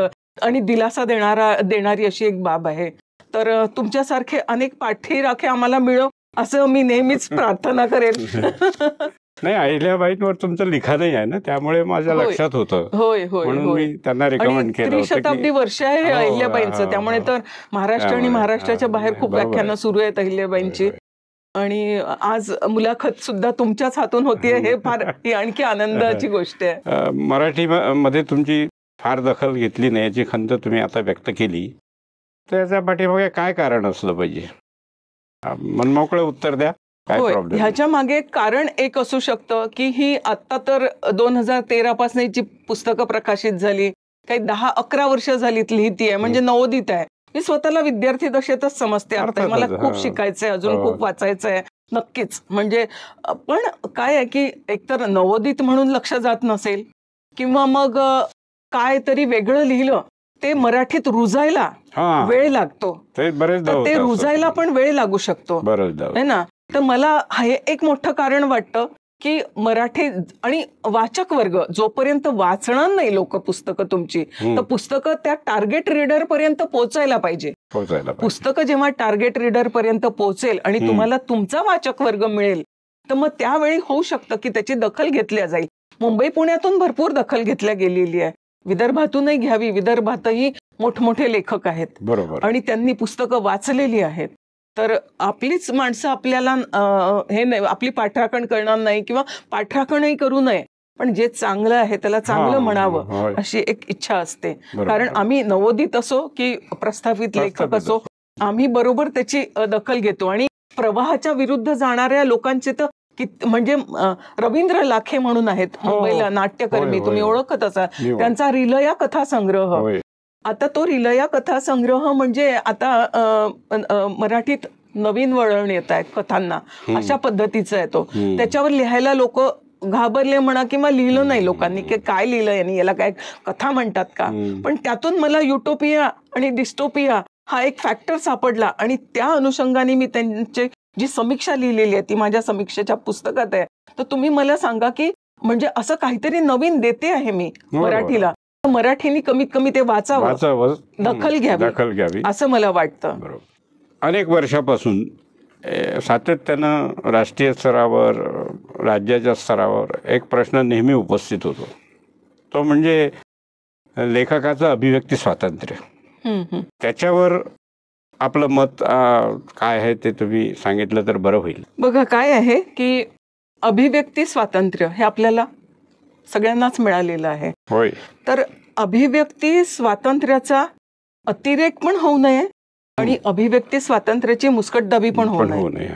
S2: आणि दिलासा देणारी अशी एक बाब आहे. तर तुमच्यासारखे अनेक पाठीराखे आम्हाला मिळो असं मी नेहमीच प्रार्थना करेन.
S1: नाही, अहिल्याबाईंवर तुमचं लिखाणही आहे ना, त्यामुळे माझ्या लक्षात होतं.
S2: होय होय
S1: म्हणून मी त्यांना रिकमेंड केलं.
S2: त्रिशताब्दी वर्ष आहे अहिल्याबाईंचं, त्यामुळे तर महाराष्ट्र आणि महाराष्ट्राच्या बाहेर खूप व्याख्यानं सुरू आहेत अहिल्याबाईंची. आणि आज मुलाखत सुद्धा तुमच्याच हातून होतीये, हे फार आणखी आनंदाची गोष्ट आहे.
S1: मराठीमध्ये तुमची फार दखल घेतली नाही याची खंत तुम्ही आता व्यक्त केली, तर याच्या पाठीमागे काय कारण असलं पाहिजे? मनमोकळं उत्तर द्या.
S2: ह्याच्या मागे कारण एक असू शकतं की ही आता तर 2013 पासून जी पुस्तकं प्रकाशित झाली, काही 10-11 वर्ष झालीत लिहितीये, म्हणजे नवोदित आहे. मी स्वतःला विद्यार्थी दशेतच समजते. आता मला खूप शिकायचंय, अजून खूप वाचायचंय नक्कीच. म्हणजे पण काय आहे की एकतर नवोदित म्हणून लक्ष जात नसेल किंवा मग काय तरी वेगळं लिहिलं ते मराठीत रुजायला वेळ लागतो, ते रुजायला पण वेळ लागू शकतो, है ना. तर मला हे एक मोठं कारण वाटतं की मराठी आणि वाचक वर्ग जोपर्यंत वाचणार नाही लोक पुस्तकं तुमची, तर पुस्तकं त्या टार्गेट रीडर पर्यंत पोहोचायला पाहिजे. पुस्तकं जेव्हा टार्गेट रीडर पर्यंत पोहोचेल आणि तुम्हाला तुमचा वाचक वर्ग मिळेल, तर मग त्यावेळी होऊ शकतं की त्याची दखल घेतल्या जाईल. मुंबई पुण्यातून भरपूर दखल घेतल्या गेलेली आहे, विदर्भातूनही घ्यावी. विदर्भातही मोठमोठे लेखक आहेत आणि त्यांनी पुस्तकं वाचलेली आहेत. तर आपलीच माणसं आपल्याला हे नाही, आपली पाठराखण करणार नाही किंवा पाठराखणही करू नये, पण जे चांगलं आहे त्याला चांगलं म्हणावं अशी एक इच्छा असते. कारण आम्ही नवोदित असो की प्रस्थापित लेखक असो, आम्ही बरोबर त्याची दखल घेतो. आणि प्रवाहाच्या विरुद्ध जाणाऱ्या लोकांचे तर म्हणजे रवींद्र लाखे म्हणून आहेत मुंबईला नाट्यकर्मी, तुम्ही ओळखत असाल त्यांचा रिलया कथा संग्रह. आता तो रिलया कथा संग्रह म्हणजे आता मराठीत नवीन वळण येत आहे कथांना, अशा पद्धतीचा आहे तो. त्याच्यावर लिहायला लोक घाबरले म्हणा किंवा लिहिलं नाही लोकांनी की काय लिहिलं यांनी, याला काय कथा म्हणतात का. पण त्यातून मला युटोपिया आणि डिस्टोपिया हा एक फॅक्टर सापडला आणि त्या अनुषंगाने मी त्यांची जी समीक्षा लिहिलेली आहे ती माझ्या समीक्षेच्या पुस्तकात आहे. तर तुम्ही मला सांगा की म्हणजे असं काहीतरी नवीन देते आहे मी मराठीला, मराठीने कमीत कमी ते वाचावं, दखल घ्यावी असं मला वाटतं.
S1: अनेक वर्षापासून सातत्यानं राष्ट्रीय स्तरावर, राज्याच्या स्तरावर एक प्रश्न नेहमी उपस्थित होतो, तो म्हणजे लेखकाचं अभिव्यक्ती स्वातंत्र्य. त्याच्यावर आपलं मत काय आहे ते तुम्ही सांगितलं तर बरं होईल.
S2: बघा काय आहे की अभिव्यक्ती स्वातंत्र्य हे आपल्याला सगळ्यांनाच मिळालेलं आहे.
S1: होय.
S2: तर अभिव्यक्ती स्वातंत्र्याचा अतिरेक पण होऊ नये आणि अभिव्यक्ती स्वातंत्र्याची मुस्कटदाबी पण होऊ नये,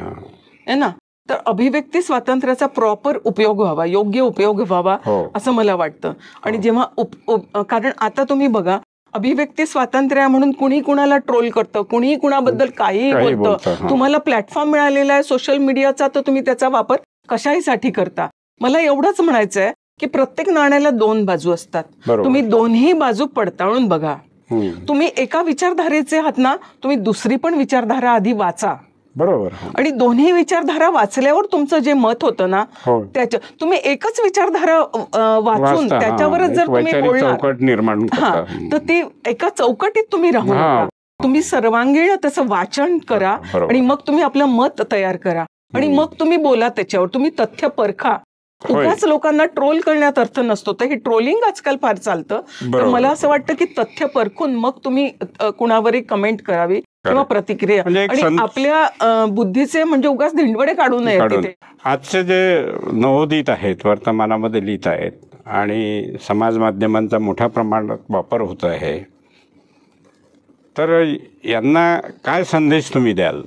S2: है ना. तर अभिव्यक्ती स्वातंत्र्याचा प्रॉपर उपयोग व्हावा, योग्य उपयोग व्हावा असं मला वाटतं. आणि जेव्हा कारण आता तुम्ही बघा, अभिव्यक्ती स्वातंत्र्य म्हणून कुणी कुणाला ट्रोल करतं, कुणी कुणाबद्दल काहीही बोलतं. तुम्हाला प्लॅटफॉर्म मिळालेला आहे सोशल मीडियाचा, तर तुम्ही त्याचा वापर कशाहीसाठी करता. मला एवढंच म्हणायचं आहे की प्रत्येक नाण्याला दोन बाजू असतात. तुम्ही दोन्ही बाजू पडताळून बघा. तुम्ही एका विचारधारेचे आहात ना, तुम्ही दुसरी पण विचारधारा आधी वाचा.
S1: बरोबर.
S2: आणि दोन्ही विचारधारा वाचल्यावर तुमचं जे मत होतं ना, त्याच्या तुम्ही एकच विचारधारा वाचून त्याच्यावरच जर तुम्ही बोलणार, तर ती एका चौकटीत तुम्ही राहू नका. तुम्ही सर्वांगीण त्याचं वाचन करा आणि मग तुम्ही आपलं मत तयार करा आणि मग तुम्ही बोला त्याच्यावर. तुम्ही तथ्य परखा. उगाच लोकांना ट्रोल करण्यात अर्थ नसतो. तर हे ट्रोलिंग आजकाल फार चालतं. तर मला असं वाटतं की तथ्य परखून मग तुम्ही कुणावरही कमेंट करावी किंवा प्रतिक्रिया, आणि आपल्या बुद्धीचे म्हणजे उगाच धिंडवडे काढू नये तिथे.
S1: आजचे जे नवोदित आहेत, वर्तमानामध्ये लिहित आहेत आणि समाज माध्यमांचा मोठ्या प्रमाणात वापर होत आहे, तर यांना काय संदेश तुम्ही द्याल?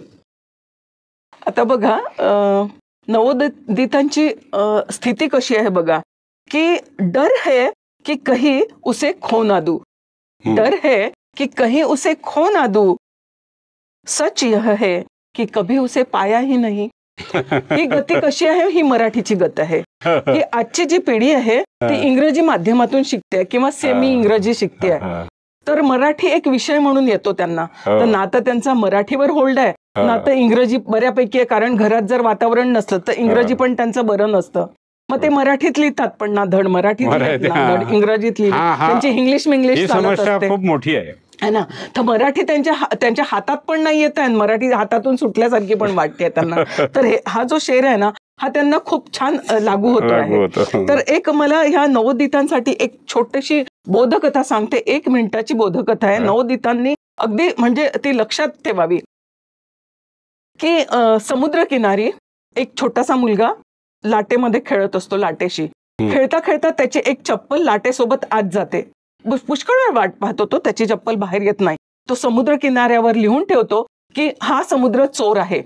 S2: आता बघा, नवोदितांची स्थिती कशी आहे बघा, की डर है कि कहीं उसे खो ना दूं, डर है कि कहीं उसे खो ना दूं, सच यह है कि कभी उसे पाया ही नहीं. ही गती कशी आहे? ही मराठीची गत आहे. ही आजची जी पिढी आहे ती इंग्रजी माध्यमातून शिकते किंवा सेमी इंग्रजी शिकते. तर मराठी एक विषय म्हणून येतो त्यांना. तर ना तर त्यांचा मराठीवर होल्ड आहे, ना तर इंग्रजी बऱ्यापैकी आहे. कारण घरात जर वातावरण नसलं तर इंग्रजी पण त्यांचं बरं नसतं. मग ते मराठीत लिहितात पण ना धड मराठीत धड इंग्रजीत लिहितात. त्यांची इंग्लिश चालत असते,
S1: खूप मोठी आहे
S2: ना. तर मराठी त्यांच्या हातात पण नाही येत आहे, मराठी हातातून सुटल्यासारखी पण वाटते त्यांना. तर हा जो शेर आहे ना, हा त्यांना खूप छान लागू होतो आहे. तर एक मला ह्या नवोदितांसाठी एक छोटीशी बोधकथा सांगते. 1 मिनिटाची बोधकथा आहे. नवोदितांनी अगदी म्हणजे ती लक्षात ठेवावी की समुद्रकिनारी एक छोटासा मुलगा लाटेमध्ये खेळत असतो. लाटेशी खेळता खेळता त्याची एक चप्पल लाटेसोबत आत जाते. पुष्कळ वेळ वाट पाहतो तो, त्याची चप्पल बाहेर येत नाही. तो समुद्र किनाऱ्यावर लिहून ठेवतो की हा समुद्र चोर आहे.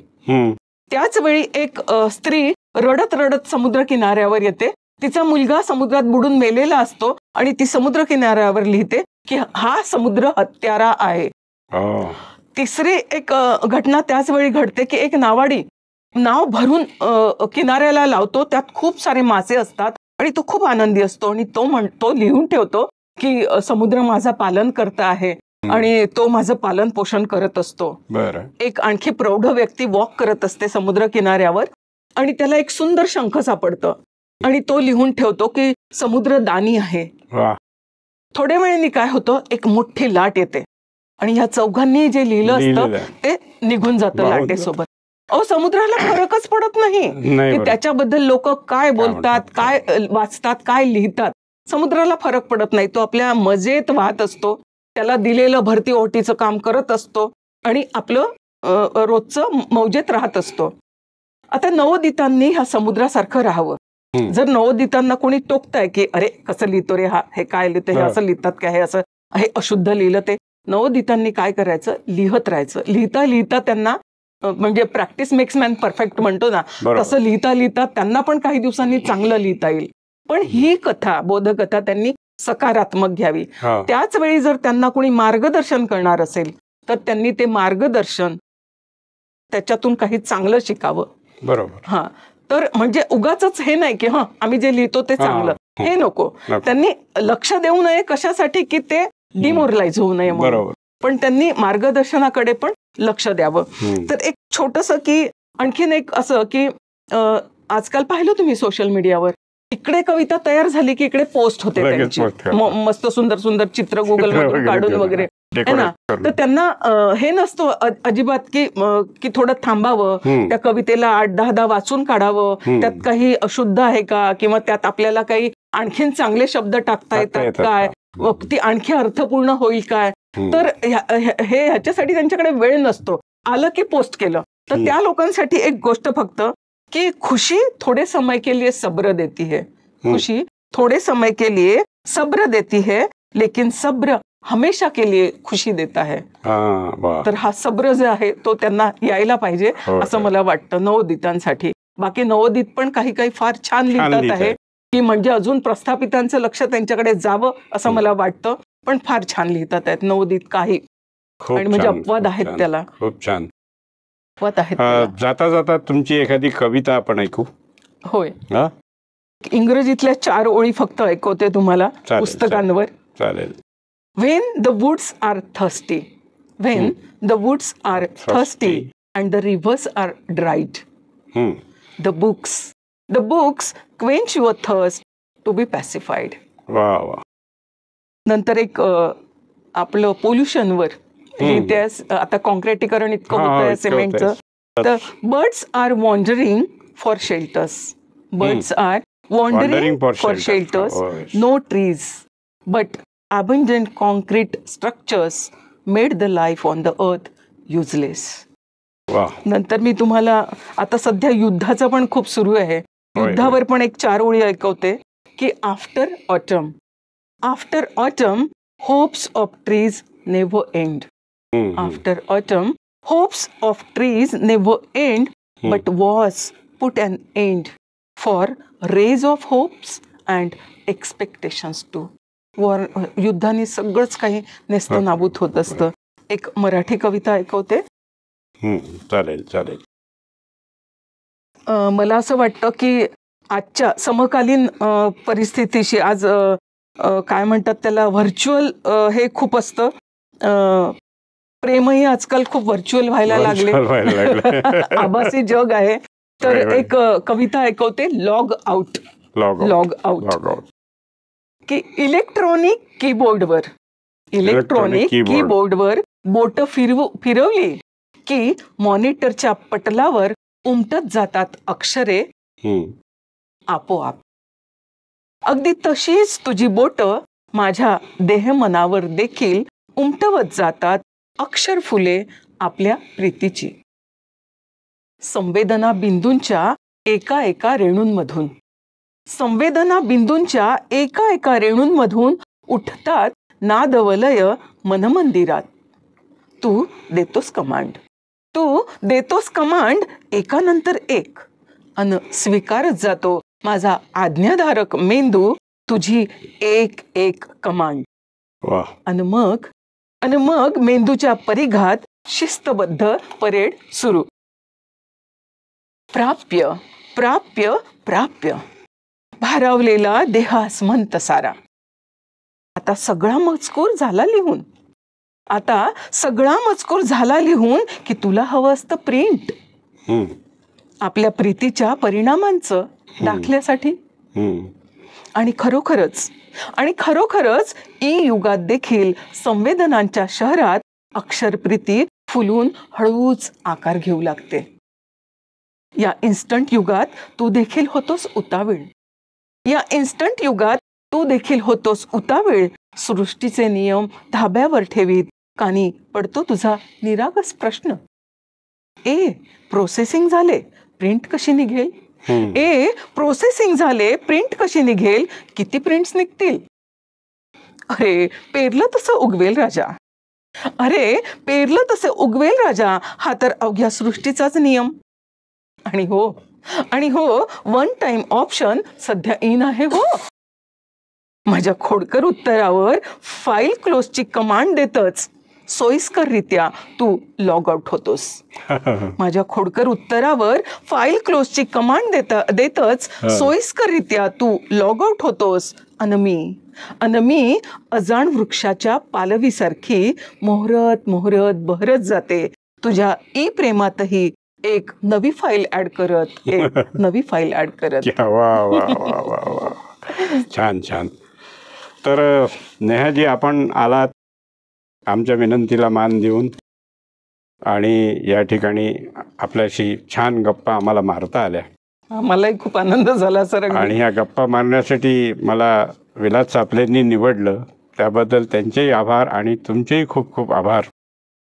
S2: त्याच वेळी एक स्त्री रडत रडत समुद्र किनाऱ्यावर येते. तिचा मुलगा समुद्रात बुडून मेलेला असतो आणि ती समुद्र किनाऱ्यावर लिहिते की हा समुद्र हत्यारा आहे. तिसरी एक घटना त्याच वेळी घडते की एक नावाडी नाव भरून किनाऱ्याला लावतो. त्यात खूप सारे मासे असतात आणि तो खूप आनंदी असतो आणि तो लिहून ठेवतो की समुद्र माझा पालन करता आहे आणि तो माझं पालन पोषण करत असतो. एक आणखी प्रौढ व्यक्ती वॉक करत असते समुद्र किनाऱ्यावर आणि त्याला एक सुंदर शंख सापडतं आणि तो लिहून ठेवतो की समुद्र दानी आहे. थोड्या वेळाने काय होतं, एक मोठी लाट येते आणि ह्या चौघांनी जे लिहिलं असतं ते निघून जातं लाटेसोबत. समुद्राला फरकच पडत नाही की त्याच्याबद्दल लोक काय बोलतात, काय वाचतात, काय लिहितात. समुद्राला फरक पडत नाही. तो आपल्या मजेत वाहत असतो, त्याला दिलेलं भरती ओहोटीचं काम करत असतो आणि आपलं रोजचं मौजेत राहत असतो. आता नवोदितांनी ह्या समुद्रासारखं राहावं. जर नवोदितांना कोणी टोकताय की अरे कसं लिहितो रे हा, हे काय लिहितं, हे असं लिहितात का, हे असं हे अशुद्ध लिहिलं, ते नवोदितांनी काय करायचं, लिहत राहायचं. लिहिता लिहिता त्यांना म्हणजे प्रॅक्टिस मेक्स मॅन परफेक्ट म्हणतो ना, तसं लिहिता लिहिता त्यांना पण काही दिवसांनी चांगलं लिहिता येईल. पण ही कथा, बोधकथा त्यांनी सकारात्मक घ्यावी. त्याच वेळी जर त्यांना कोणी मार्गदर्शन करणार असेल तर त्यांनी ते मार्गदर्शन त्याच्यातून काही चांगलं शिकावं.
S1: बरोबर.
S2: तर म्हणजे उगाच हे नाही की आम्ही जे लिहितो ते चांगलं, हे नको. त्यांनी लक्ष देऊ नये कशासाठी की ते डिमोरलाइज होऊ नये म्हणून, पण त्यांनी मार्गदर्शनाकडे पण लक्ष द्यावं. तर एक छोटंसं की आणखीन एक असं की आजकाल पाहिलं तुम्ही सोशल मीडियावर, इकडे कविता तयार झाली की इकडे पोस्ट होते त्यांची, मस्त सुंदर सुंदर चित्र गुगल मधून काढून वगैरे, है ना. तर त्यांना हे नसतो अजिबात की थोडं थांबावं, त्या कवितेला 8-10 वाचून काढावं, त्यात काही अशुद्ध आहे का किंवा त्यात आपल्याला काही आणखीन चांगले शब्द टाकता येतात काय, ती आणखी अर्थपूर्ण होईल काय, तर हे ह्याच्यासाठी त्यांच्याकडे वेळ नसतो. आलं की पोस्ट केलं. तर त्या लोकांसाठी एक गोष्ट फक्त कि खुशी थोड़े समय के लिए सब्र देती है, खुशी थोड़े समय के लिए सब्र देती है, लेकिन सब्र हमेशा के लिए खुशी देता है. तर हा सब्र जे आहे तो त्यांना यायला पाहिजे असं मला वाटतं नवोदितांसाठी. बाकी नवोदित पण काही काही फार छान लिहितात आहे की म्हणजे अजून प्रस्थापितांचं लक्ष त्यांच्याकडे जावं असं मला वाटतं. पण फार छान लिहितात आहेत नवोदित काही, आणि म्हणजे अपवाद आहेत त्याला.
S1: खूप छान
S2: अपवाद आहेत.
S1: जाता जाता तुमची एखादी कविता आपण ऐकू?
S2: होय, इंग्रजीतल्या 4 ओळी फक्त ऐकवते तुम्हाला पुस्तकांवर.
S1: चालेल.
S2: When the woods are thirsty, when the woods are thirsty and the rivers are dried, the books quench your thirst to be pacified.
S1: वाह वाह.
S2: नंतर एक आपलं पोल्युशनवर लिहितेस. आता कॉन्क्रिटीकरण इतकं होतंय सिमेंटचं. तर birds are wandering for shelters, birds are wandering for shelters, no trees but abundant concrete structures made the life on the earth useless. नंतर मी तुम्हाला आता सध्या युद्धाचं पण खूप सुरू आहे, युद्धावर पण एक 4 ओळी ऐकवते की after autumn hopes of trees never end, after autumn hopes of trees never end but wars put an end for rage of hopes and expectations too. युद्धाने सगळंच काही नेस्तनाबूत होत असतं. एक मराठी कविता ऐकवते.
S1: चालेल चालेल.
S2: मला असं वाटतं की आजच्या समकालीन परिस्थितीशी आज काय म्हणतात त्याला व्हर्च्युअल हे खूप असतं. प्रेमही आजकाल खूप व्हर्च्युअल व्हायला लागले, आभासी जग आहे. तर एक कविता ऐकवते, लॉग आउट. की इलेक्ट्रॉनिक कीबोर्डवर बोट फिरवली की मॉनिटरच्या पटलावर उमटत जातात अक्षरे आपोआप. अगदी तशीच तुझी बोट माझ्या देहमनावर देखील उमटवत जातात अक्षर फुले आपल्या प्रीतीची. संवेदना बिंदूंच्या एका एका रेणूंमधून उठतात नादवलय मनमंदिरात. तू देतोस कमांड एकानंतर एक, अन स्वीकारत जातो माझा आज्ञाधारक मेंदू तुझी एक एक कमांड. अन मग मेंदूच्या परिघात शिस्तबद्ध परेड सुरू. प्राप्य प्राप्य प्राप्य भारावलेला देहास म्हणत सारा. आता सगळा मजकूर झाला लिहून की तुला हवं असतं प्रिंट आपल्या प्रीतीच्या परिणामांचं दाखल्यासाठी. आणि खरोखरच ई युगात देखील संवेदनांच्या शहरात अक्षरप्रीती फुलून हळूच आकार घेऊ लागते. या इन्स्टंट युगात तू देखील होतोस उतावीळ. सृष्टीचे नियम धाब्यावर ठेवीत कानी पडतो तुझा निरागस प्रश्न. प्रोसेसिंग झाले प्रिंट कशी निघेल, किती प्रिंट्स निघतील. अरे पेरलं तसं उगवेल राजा, हा तर अवघ्या सृष्टीचाच नियम. आणि हो 1 टाइम ऑप्शन सध्या इन आहे हो. माझ्या खोडकर उत्तरावर फाईल क्लोजची कमांड देतच सोयीस्कररित्या तू लॉग आउट होतोस. माझ्या खोडकर उत्तरावर फाईल क्लोजची कमांड देतच सोयीस्कररित्या तू लॉग आउट होतोस. अन मी अजाण वृक्षाच्या पालवीसारखी मोहरत बहरत जाते तुझ्या ई प्रेमातही एक नवी फाईल ऍड करत.
S1: छान छान. तर नेहाजी, आपण आलात आमच्या विनंतीला मान देऊन आणि या ठिकाणी आपल्याशी छान गप्पा आम्हाला मारता आल्या.
S2: मलाही खूप आनंद झाला सर.
S1: आणि ह्या गप्पा मारण्यासाठी मला विलास चापलेंनी निवडलं त्याबद्दल त्यांचेही आभार आणि तुमचेही खूप खूप आभार.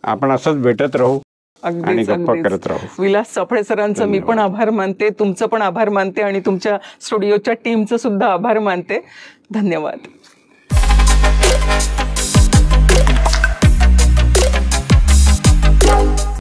S1: आपण असंच भेटत राहू आणि
S2: अगदीच
S1: गप्पा
S2: अगदीच.
S1: करत राहू.
S2: विलास चफळे सरांचा मी पण आभार मानते, तुमचं पण आभार मानते आणि तुमच्या स्टुडिओच्या टीमचं सुद्धा आभार मानते. धन्यवाद.